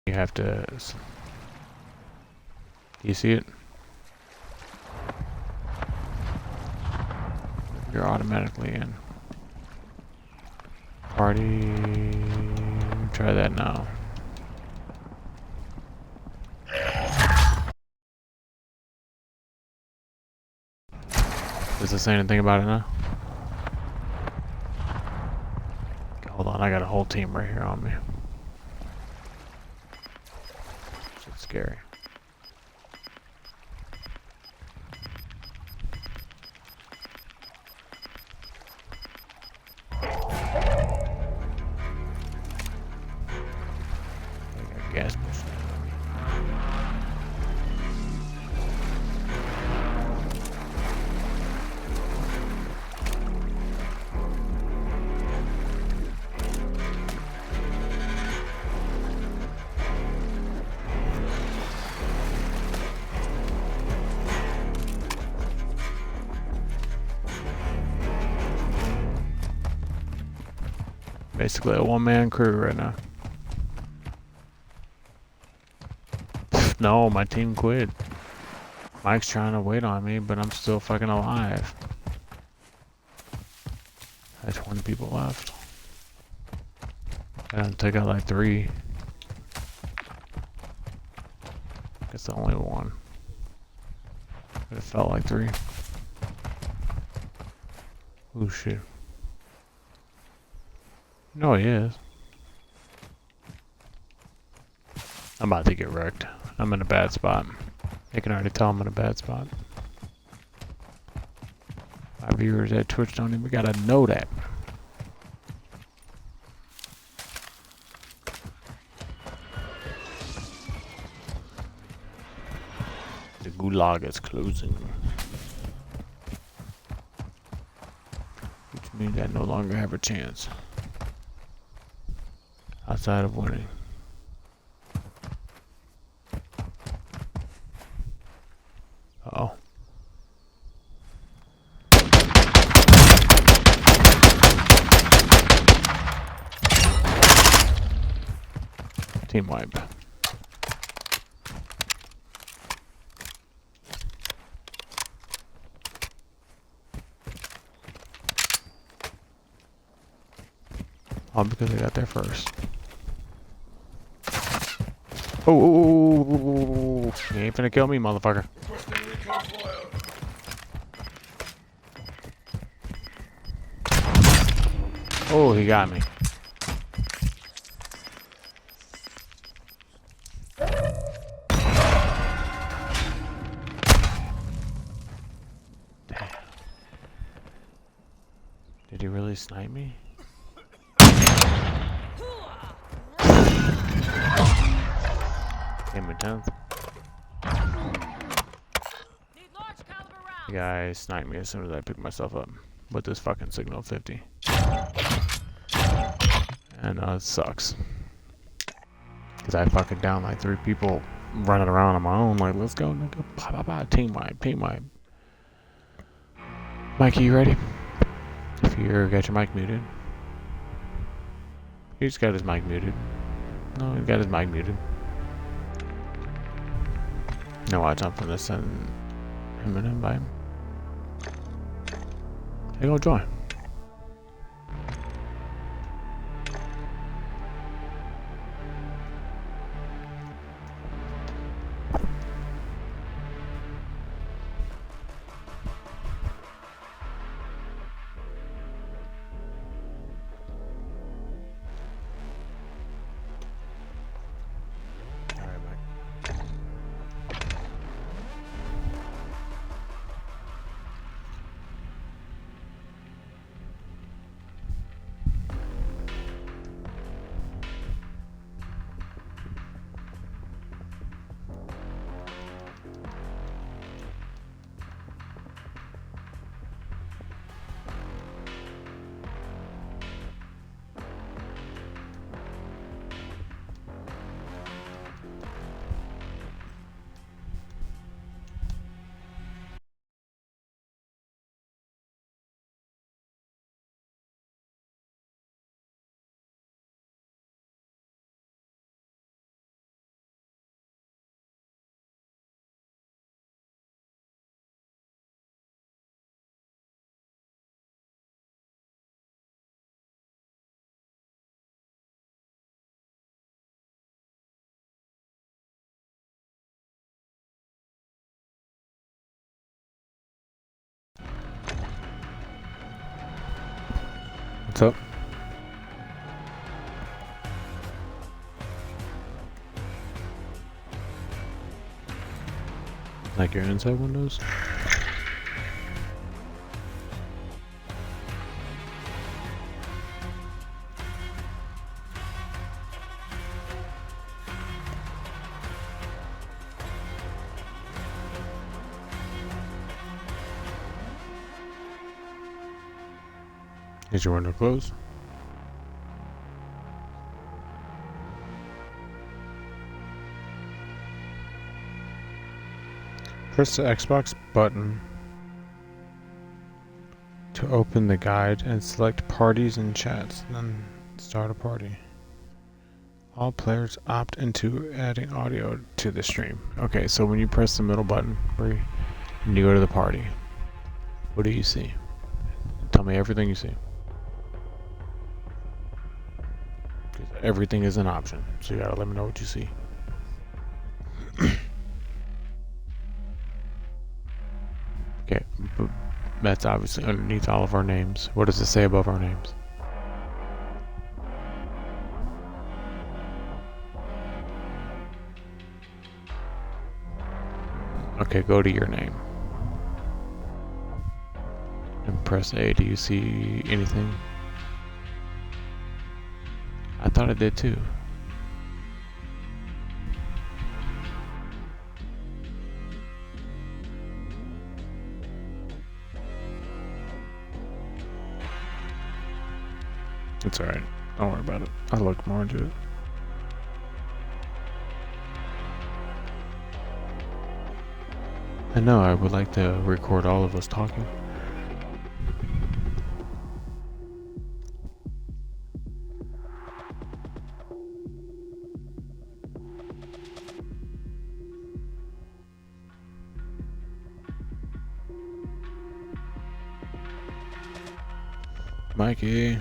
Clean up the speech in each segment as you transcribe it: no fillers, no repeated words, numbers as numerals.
You have to. Do you see it? You're automatically in. Party. Try that now. Does it say anything about it now? Hold on, I got a whole team right here on me. Shit's scary. Gas pushing. Basically a one-man crew right now. No, my team quit. Mike's trying to wait on me, but I'm still fucking alive. I had 20 people left. And I took out like 3. Guess the only one. But it felt like 3. Oh shit. No, he is. I'm about to get wrecked. I'm in a bad spot. You can already tell I'm in a bad spot. My viewers at Twitch don't even gotta know that. The gulag is closing. Which means I no longer have a chance. Outside of winning. Uh-oh. Team wipe. All because I got there first. Oh, you ain't finna kill me, motherfucker. Oh, he got me. Damn. Did he really snipe me? Game of 10th. The guy sniped me as soon as I picked myself up with this fucking Signal 50. And it sucks. Cause I fucking down like 3 people running around on my own like, let's go nigga. Bah, bah, bah. Team wipe, team wipe. Mikey, you ready? If you got your mic muted. He just got his mic muted. No, he got his mic muted. No, watch out for this. Send him an invite. Hey, go join. What's up? Like your inside windows? Is your window closed? Press the Xbox button to open the guide and select parties and chats, then start a party. All players opt into adding audio to the stream. Okay, so when you press the middle button and you go to the party, what do you see? Tell me everything you see. Everything is an option, so you gotta let me know what you see. Okay, but that's obviously underneath all of our names. What does it say above our names? Okay, go to your name. And press A. Do you see anything? I thought it did too. It's alright. Don't worry about it. I'll look more into it. I know I would like to record all of us talking. Mikey.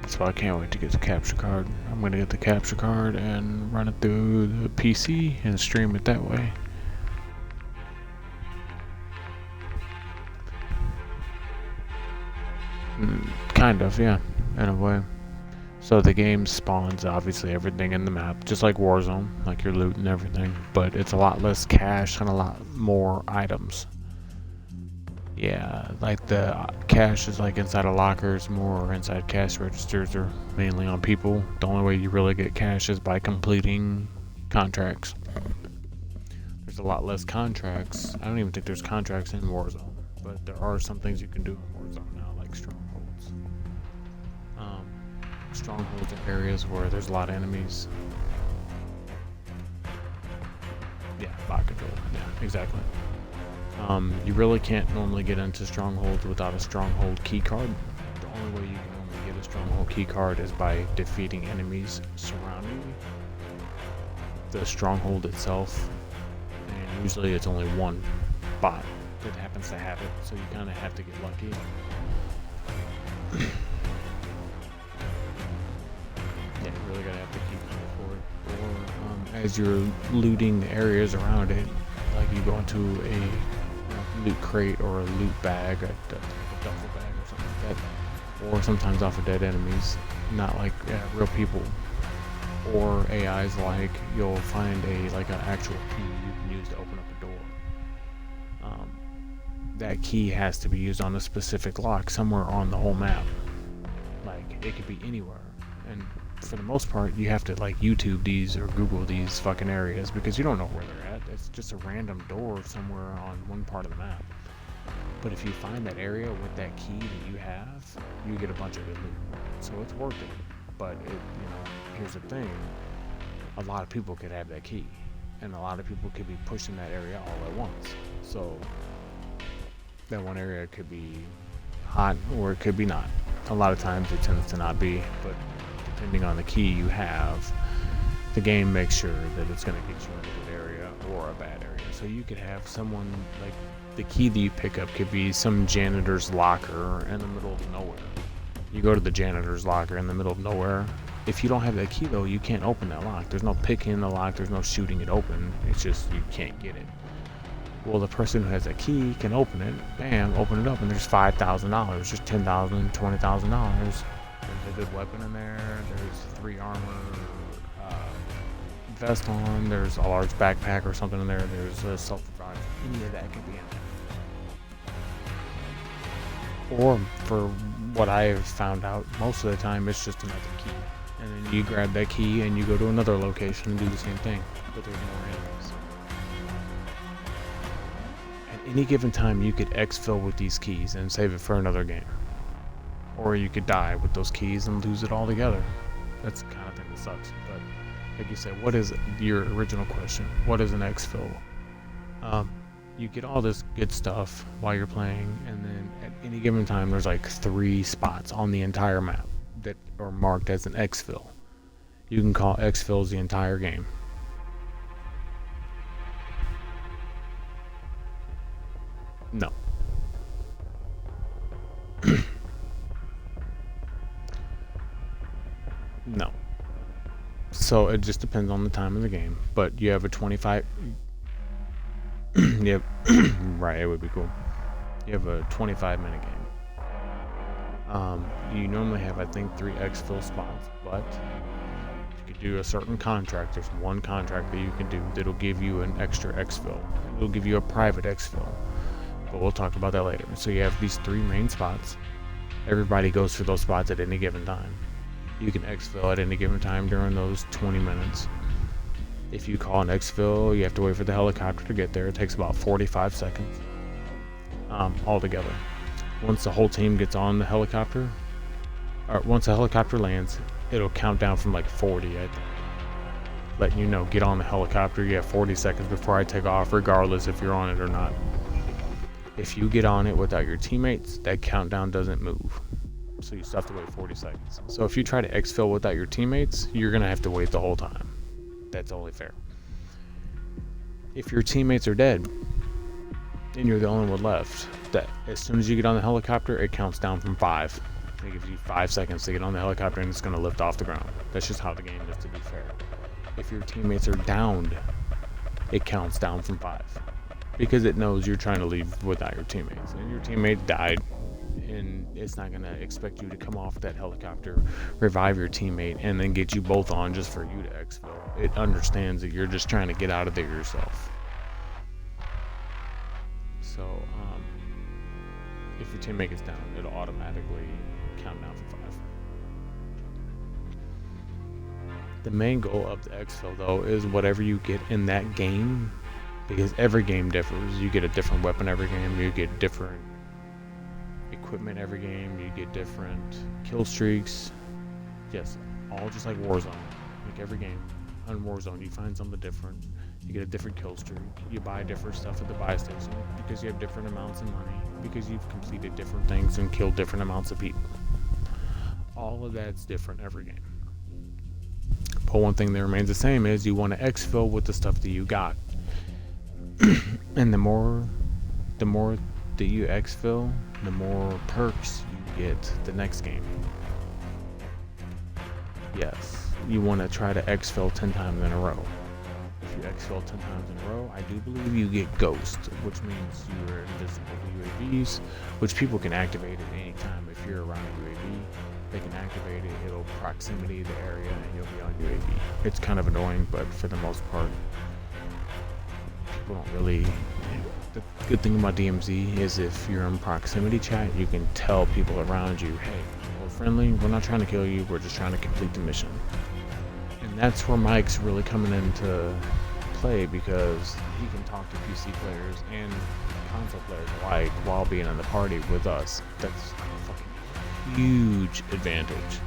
So I can't wait to get the capture card. I'm gonna get the capture card and run it through the PC and stream it that way. Kind of, yeah, in a way. So the game spawns obviously everything in the map, just like Warzone, like your loot and everything, but it's a lot less cash and a lot more items. Yeah, like the cash is like inside of lockers, more inside cash registers are mainly on people. The only way you really get cash is by completing contracts. There's a lot less contracts. I don't even think there's contracts in Warzone, but there are some things you can do in Warzone now, like strongholds. Strongholds are areas where there's a lot of enemies. Yeah, bot control. Yeah, exactly. You really can't normally get into strongholds without a stronghold key card. The only way you can normally get a stronghold key card is by defeating enemies surrounding the stronghold itself. And usually it's only one bot that happens to have it, so you kind of have to get lucky. Yeah, you really gotta have to keep going for it. Or as you're looting the areas around it, like you go into a loot crate or a loot bag, a duffel bag or something like that, or sometimes off of dead enemies, not like real people or AIs. Like you'll find an actual key you can use to open up a door. That key has to be used on a specific lock somewhere on the whole map. Like it could be anywhere, and for the most part you have to like YouTube these or Google these fucking areas because you don't know where they're at. It's just a random door somewhere on one part of the map. But if you find that area with that key that you have, you get a bunch of good loot. So it's worth it. But here's the thing. A lot of people could have that key. And a lot of people could be pushing that area all at once. So that one area could be hot or it could be not. A lot of times it tends to not be, but depending on the key you have, the game makes sure that it's going to get you in a good area or a bad area. So you could have someone, like, the key that you pick up could be some janitor's locker in the middle of nowhere. You go to the janitor's locker in the middle of nowhere. If you don't have that key, though, you can't open that lock. There's no picking the lock. There's no shooting it open. It's just you can't get it. Well, the person who has that key can open it. Bam, open it up, and there's $5,000. There's $10,000, $20,000. There's a good weapon in there. There's 3 armor vest on. There's a large backpack or something in there. There's a self-revive. Any of that could be in there. Or, for what I've found out, most of the time it's just another key. And then you grab that key and you go to another location and do the same thing. But there's more enemies. At any given time, you could exfil with these keys and save it for another game. Or you could die with those keys and lose it altogether. That's the kind of thing that sucks. But like you said, what is your original question? What is an exfil? You get all this good stuff while you're playing, and then at any given time, there's like 3 spots on the entire map that are marked as an exfil. You can call exfils the entire game. No. No. So it just depends on the time of the game. But you have a 25. Yep. Right, it would be cool. You have a 25-minute game. You normally have, I think, 3 exfil spots, but you could do a certain contract. There's one contract that you can do that'll give you an extra exfil. It'll give you a private exfil. But we'll talk about that later. So you have these 3 main spots. Everybody goes for those spots at any given time. You can exfil at any given time during those 20 minutes. If you call an exfil, you have to wait for the helicopter to get there. It takes about 45 seconds altogether. Once the whole team gets on the helicopter, or once the helicopter lands, it'll count down from like 40, I think. Letting you know, get on the helicopter, you have 40 seconds before I take off, regardless if you're on it or not. If you get on it without your teammates, that countdown doesn't move. So you still have to wait 40 seconds. So if you try to exfil without your teammates, you're going to have to wait the whole time. That's only fair. If your teammates are dead, and you're the only one left, that as soon as you get on the helicopter, it counts down from 5. It gives you 5 seconds to get on the helicopter, and it's going to lift off the ground. That's just how the game is, to be fair. If your teammates are downed, it counts down from 5. Because it knows you're trying to leave without your teammates. And your teammate died, and it's not going to expect you to come off that helicopter, revive your teammate, and then get you both on just for you to exfil. It understands that you're just trying to get out of there yourself. So, if your teammate gets down, it'll automatically count down from 5. The main goal of the exfil, though, is whatever you get in that game, because every game differs. You get a different weapon every game, you get different equipment every game, you get different kill streaks. Yes, all just like Warzone. Like every game on Warzone, you find something different. You get a different kill streak. You buy different stuff at the buy station because you have different amounts of money, because you've completed different things and killed different amounts of people. All of that's different every game. But one thing that remains the same is you want to exfil with the stuff that you got. And the more that you exfil, the more perks you get the next game. Yes, you want to try to exfil 10 times in a row. If you exfil 10 times in a row, I do believe you get Ghost, which means you are invisible to UAVs, which people can activate at any time. If you're around a UAV, they can activate it, it'll proximity the area, and you'll be on UAV. It's kind of annoying, but for the most part, people don't really... The good thing about DMZ is if you're in proximity chat, you can tell people around you, hey, we're friendly, we're not trying to kill you, we're just trying to complete the mission. And that's where Mike's really coming into play, because he can talk to PC players and console players alike while being in the party with us. That's a fucking huge advantage.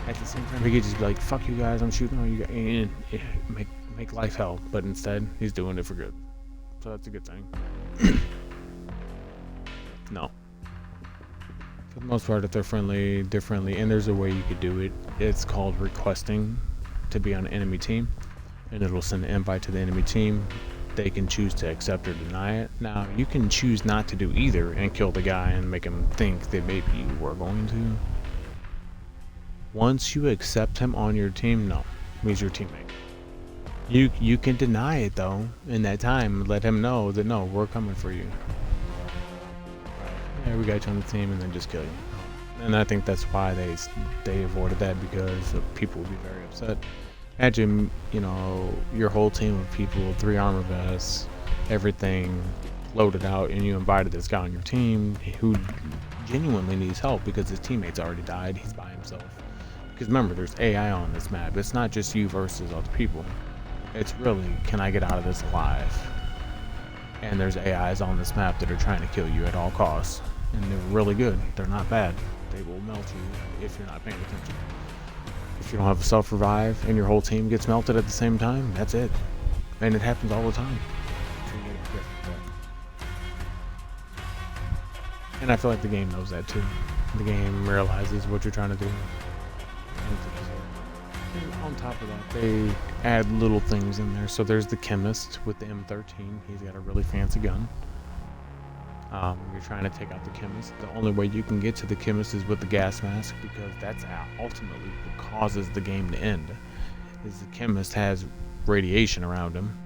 At the same time, he could just be like, fuck you guys, I'm shooting on you guys, and make life hell. But instead, he's doing it for good. So that's a good thing. No. For the most part, if they're friendly, and there's a way you could do it. It's called requesting to be on an enemy team, and it'll send an invite to the enemy team. They can choose to accept or deny it. Now, you can choose not to do either and kill the guy and make him think that maybe you were going to. Once you accept him on your team, no, he's your teammate. You can deny it though in that time. Let him know that no, we're coming for you. Yeah, we got you on the team, and then just kill you. And I think that's why they avoided that, because people would be very upset. Imagine, you know, your whole team of people, 3 armor vests, everything loaded out, and you invited this guy on your team who genuinely needs help because his teammates already died. He's by himself. Because remember, there's AI on this map. It's not just you versus other people. It's really, can I get out of this alive? And there's AIs on this map that are trying to kill you at all costs. And they're really good. They're not bad. They will melt you if you're not paying attention. If you don't have a self-revive and your whole team gets melted at the same time, that's it. And it happens all the time. And I feel like the game knows that too. The game realizes what you're trying to do. And on top of that, they add little things in there. So there's the chemist with the M13. He's got a really fancy gun. You're trying to take out the chemist. The only way you can get to the chemist is with the gas mask, because that's ultimately what causes the game to end. Is the chemist has radiation around him,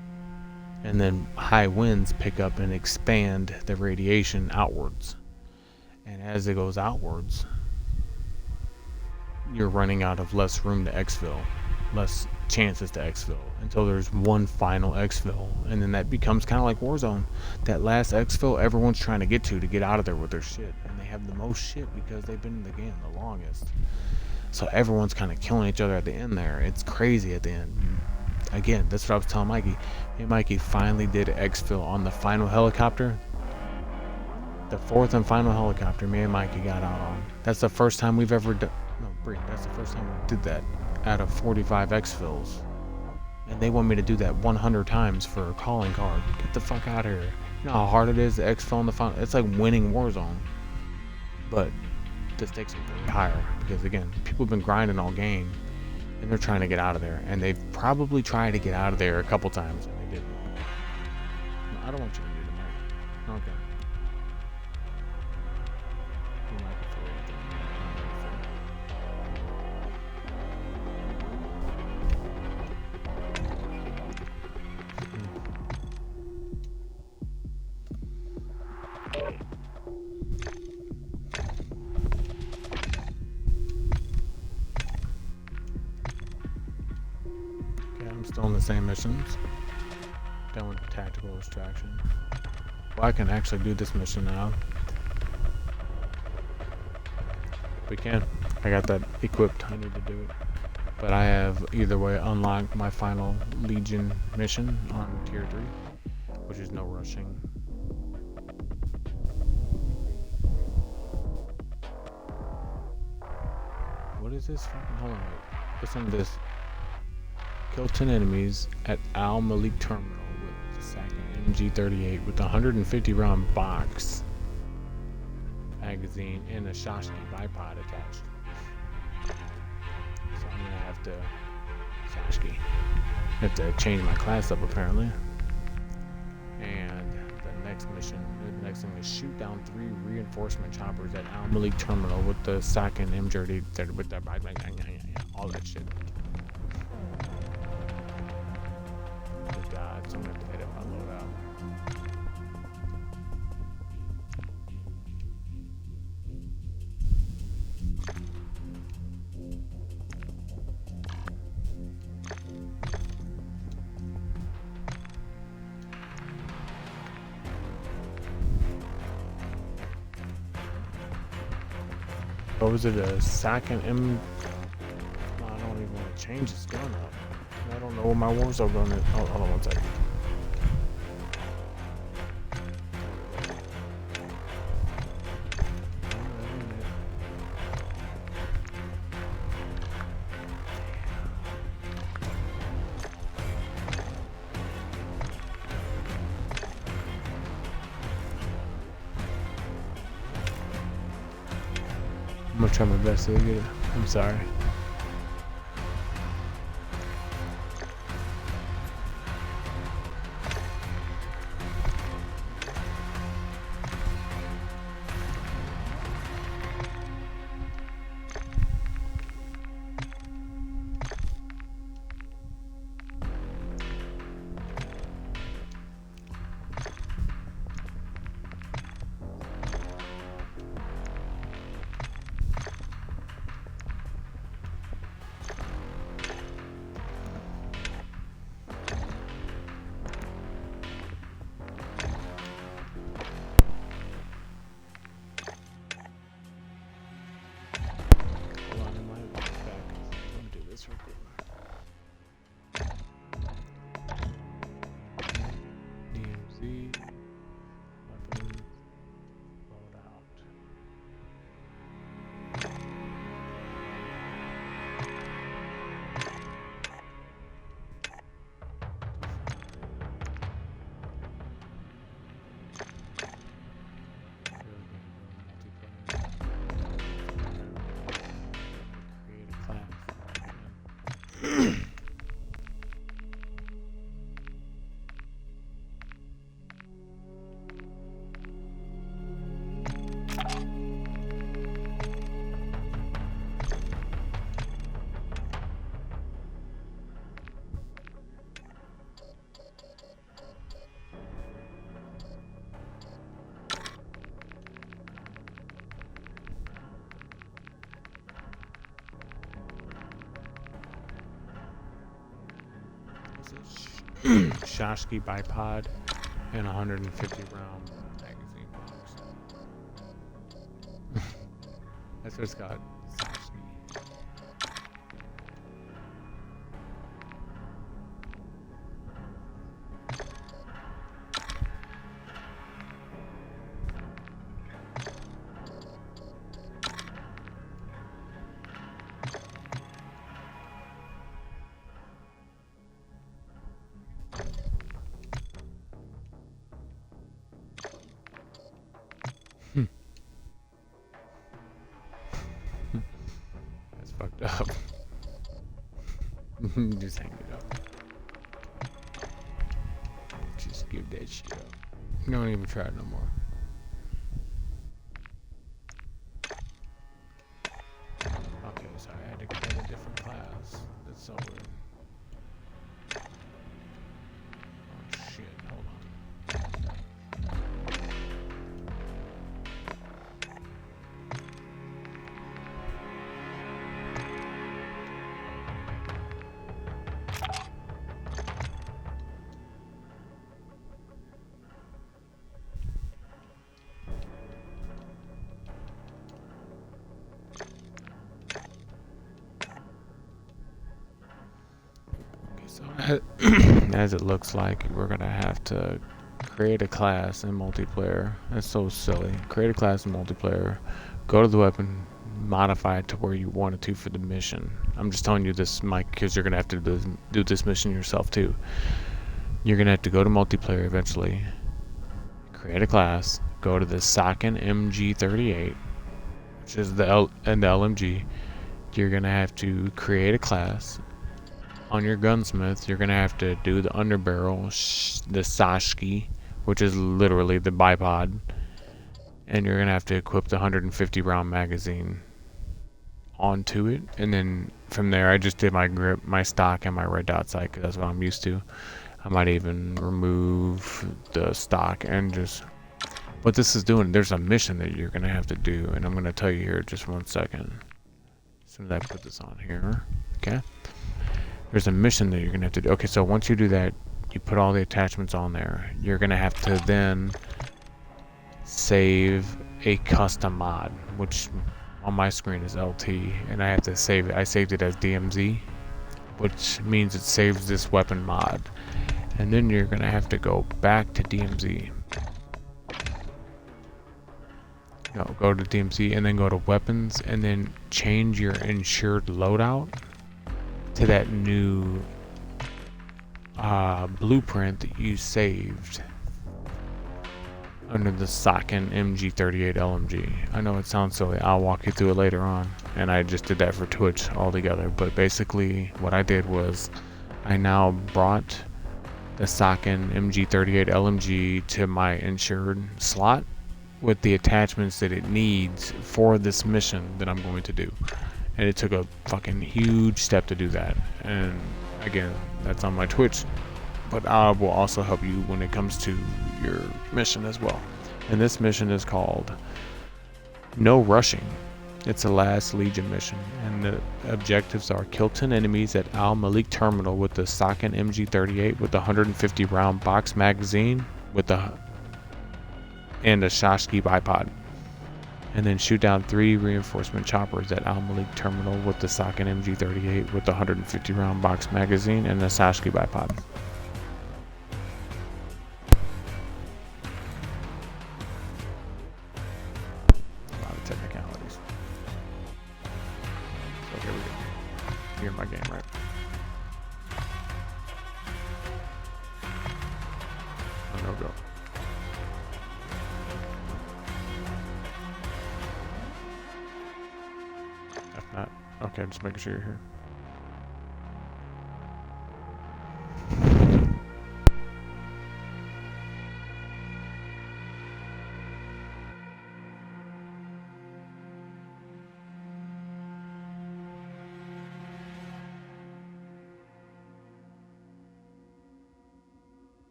and then high winds pick up and expand the radiation outwards. And as it goes outwards, you're running out of less room to exfil, less chances to exfil, until there's one final exfil, and then that becomes kind of like Warzone. That last exfil everyone's trying to get out of there with their shit, and they have the most shit because they've been in the game the longest. So everyone's kind of killing each other at the end there. It's crazy at the end. Again, that's what I was telling Mikey. Hey, Mikey finally did exfil on the final helicopter. The 4th and final helicopter me and Mikey got out on. That's the first time we've ever done. No, Bree, that's the first time we did that out of 45 exfils. And they want me to do that 100 times for a calling card. Get the fuck out of here. You know how hard it is to exfil in the final? It's like winning Warzone. But the stakes are way higher, because again, people have been grinding all game, and they're trying to get out of there. And they've probably tried to get out of there a couple times, and they didn't. No, I don't want you to do the mic. Okay. Still in the same missions. Done with tactical extraction. Well, I can actually do this mission now. We can. I got that equipped. I need to do it. But I have either way unlocked my final Legion mission on tier 3, which is no rushing. What is this? Hold on, wait. Listen to this. Kill 10 enemies at Al Malik Terminal with the second MG38 with a 150 round box magazine and a Shashki bipod attached. So I'm gonna have to change my class up apparently. And the next thing is shoot down 3 reinforcement choppers at Al Malik Terminal with the second MG38 with the all that shit. God, so I'm gonna have to edit my loadout. What was it, a second M? No, I don't even want to change this gun up. I don't know what my Warzone gun is. Hold on one second. gonna try my best to get it. I'm sorry. Shashki bipod and 150 round magazine box. That's what it's got. Shashki. That's fucked up. Just hang it up. Just give that shit up. Don't even try it no more. Okay, so I had to get a different class. That's so weird. Oh shit, hold on. So as it looks like, we're gonna have to create a class in multiplayer. That's so silly. Create a class in multiplayer, go to the weapon, modify it to where you want it to for the mission. I'm just telling you this, Mike, because you're gonna have to do this mission yourself too. You're gonna have to go to multiplayer eventually, create a class, go to the Socken MG38, which is the LMG. You're gonna have to create a class. On your gunsmith, you're gonna have to do the underbarrel, the Sashki, which is literally the bipod, and you're gonna have to equip the 150 round magazine onto it. And then from there, I just did my grip, my stock, and my red dot sight because that's what I'm used to. I might even remove the stock and just. What this is doing, there's a mission that you're gonna have to do, and I'm gonna tell you here just 1 second. As soon as I put this on here, okay. There's a mission that you're gonna have to do. Okay, so once you do that, you put all the attachments on there. You're gonna have to then save a custom mod, which on my screen is LT, and I have to save it. I saved it as DMZ, which means it saves this weapon mod. And then you're gonna have to go back to DMZ. No, go to DMZ and then go to weapons and then change your insured loadout to that new blueprint that you saved. under the Socken MG38 LMG. I know it sounds silly. I'll walk you through it later on. And I just did that for Twitch altogether. But basically, what I did was I now brought the Socken MG38 LMG to my insured slot with the attachments that it needs for this mission that I'm going to do. And it took a fucking huge step to do that. And again, that's on my Twitch. But I will also help you when it comes to your mission as well. And this mission is called No Rushing. It's a last Legion mission, and the objectives are kill 10 enemies at Al Malik Terminal with the Socken MG38 with the 150 round box magazine and a Shashki bipod. And then shoot down 3 reinforcement choppers at Al Malik Terminal with the Socken MG38 with the 150 round box magazine and a Shashki bipod. Technicalities. So here we go. You're in my game, right? Oh, no go. If not, okay, I'm just making sure you're here.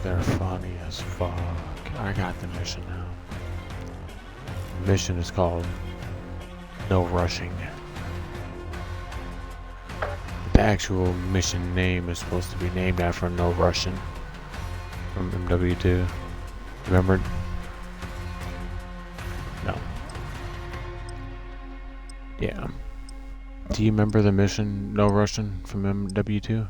They're funny as fuck. I got the mission now. The mission is called No Rushing. the actual mission name is supposed to be named after No Russian from MW2. Remember? No. Yeah. Do you remember the mission No Russian from MW2?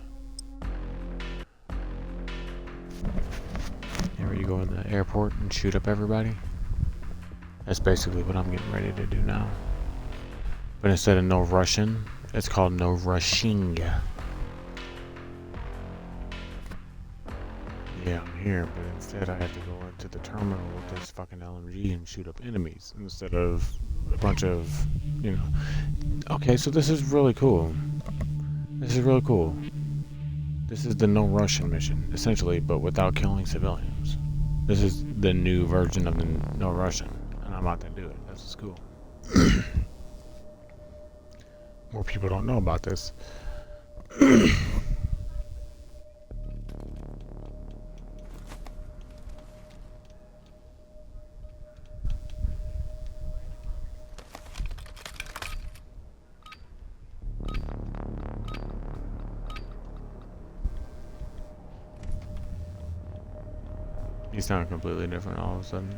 Yeah, where you go in the airport and shoot up everybody? That's basically what I'm getting ready to do now. But instead of No Russian, it's called No Rushing. Yeah, I'm here, but instead I have to go into the terminal with this fucking LMG and shoot up enemies instead of a bunch of, you know. Okay, so this is really cool. This is really cool. This is the No Russian mission, essentially, but without killing civilians. This is the new version of the No Russian, and I'm about to do it. This is cool. More people don't know about this. You sound completely different all of a sudden.